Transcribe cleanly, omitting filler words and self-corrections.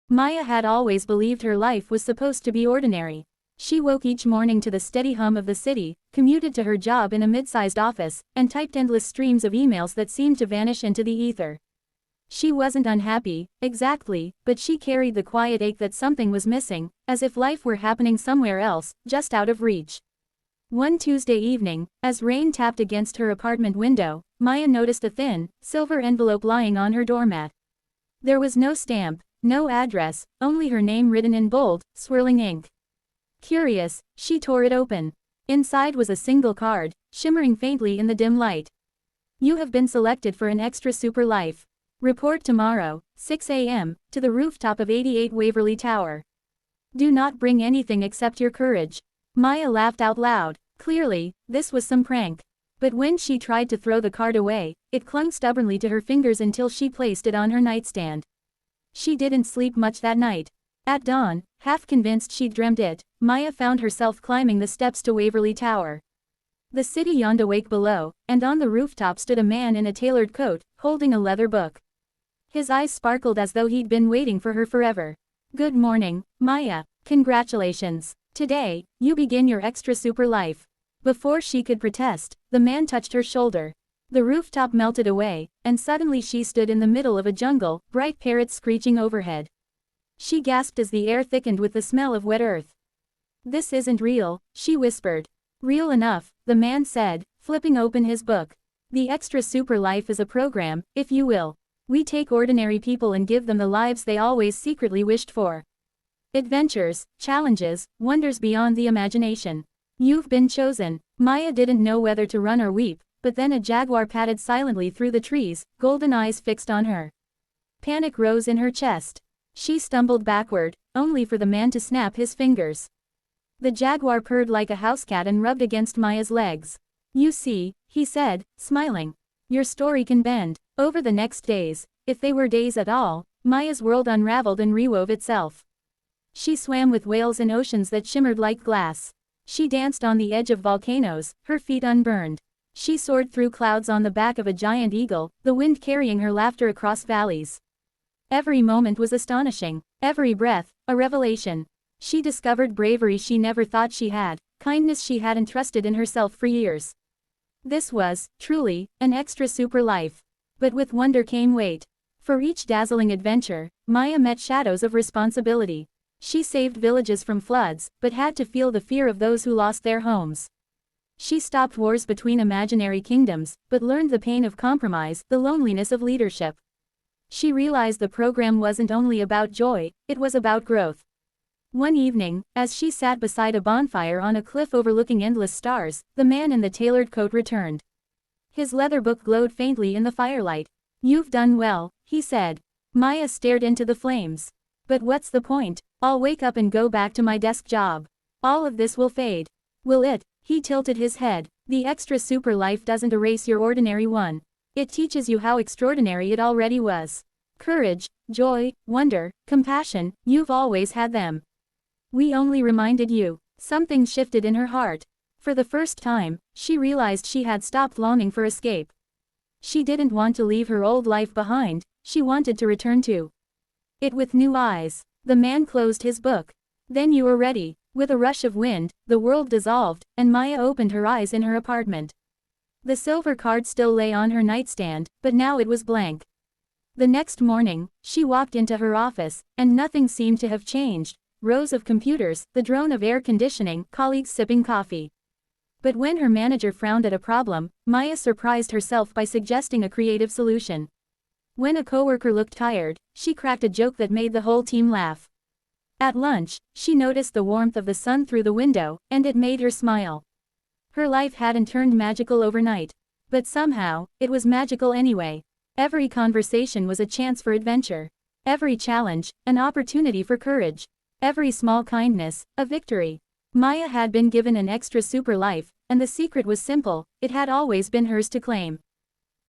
Maya had always believed her life was supposed to be ordinary. She woke each morning to the steady hum of the city, commuted to her job in a mid-sized office, and typed endless streams of emails that seemed to vanish into the ether. She wasn't unhappy, exactly, but she carried the quiet ache that something was missing, as if life were happening somewhere else, just out of reach. One Tuesday evening, as rain tapped against her apartment window, Maya noticed a thin, silver envelope lying on her doormat. There was no stamp, no address, only her name written in bold, swirling ink. Curious, she tore it open. Inside was a single card, shimmering faintly in the dim light. You have been selected for an extra super life. Report tomorrow, 6 a.m., to the rooftop of 88 Waverly Tower. Do not bring anything except your courage. Maya laughed out loud. Clearly, this was some prank. But when she tried to throw the card away, it clung stubbornly to her fingers until she placed it on her nightstand. She didn't sleep much that night. At dawn, half convinced she'd dreamt it, Maya found herself climbing the steps to Waverly Tower. The city yawned awake below, and on the rooftop stood a man in a tailored coat, holding a leather book. His eyes sparkled as though he'd been waiting for her forever. Good morning, Maya. Congratulations. Today, you begin your extra super life. Before she could protest, the man touched her shoulder. The rooftop melted away, and suddenly she stood in the middle of a jungle, bright parrots screeching overhead. She gasped as the air thickened with the smell of wet earth. This isn't real, she whispered. Real enough, the man said, flipping open his book. The extra super life is a program, if you will. We take ordinary people and give them the lives they always secretly wished for. Adventures, challenges, wonders beyond the imagination. You've been chosen. Maya didn't know whether to run or weep, but then a jaguar padded silently through the trees, golden eyes fixed on her. Panic rose in her chest. She stumbled backward, only for the man to snap his fingers. The jaguar purred like a house cat and rubbed against Maya's legs. You see, he said, smiling. Your story can bend. Over the next days, if they were days at all, Maya's world unraveled and rewove itself. She swam with whales in oceans that shimmered like glass. She danced on the edge of volcanoes, her feet unburned. She soared through clouds on the back of a giant eagle, the wind carrying her laughter across valleys. Every moment was astonishing, every breath, a revelation. She discovered bravery she never thought she had, kindness she hadn't trusted in herself for years. This was, truly, an extra super life. But with wonder came weight. For each dazzling adventure, Maya met shadows of responsibility. She saved villages from floods, but had to feel the fear of those who lost their homes. She stopped wars between imaginary kingdoms, but learned the pain of compromise, the loneliness of leadership. She realized the program wasn't only about joy, it was about growth. One evening, as she sat beside a bonfire on a cliff overlooking endless stars, the man in the tailored coat returned. His leather book glowed faintly in the firelight. You've done well, he said. Maya stared into the flames. But what's the point? I'll wake up and go back to my desk job. All of this will fade. Will it? He tilted his head. The extra super life doesn't erase your ordinary one. It teaches you how extraordinary it already was. Courage, joy, wonder, compassion, you've always had them. We only reminded you. Something shifted in her heart. For the first time, she realized she had stopped longing for escape. She didn't want to leave her old life behind, she wanted to return to it with new eyes. The man closed his book. Then you were ready. With a rush of wind, the world dissolved, and Maya opened her eyes in her apartment. The silver card still lay on her nightstand, but now it was blank. The next morning, she walked into her office, and nothing seemed to have changed. Rows of computers, the drone of air conditioning, colleagues sipping coffee. But when her manager frowned at a problem, Maya surprised herself by suggesting a creative solution. When a coworker looked tired, she cracked a joke that made the whole team laugh. At lunch, she noticed the warmth of the sun through the window, and it made her smile. Her life hadn't turned magical overnight. But somehow, it was magical anyway. Every conversation was a chance for adventure. Every challenge, an opportunity for courage. Every small kindness, a victory. Maya had been given an extra super life, and the secret was simple, it had always been hers to claim.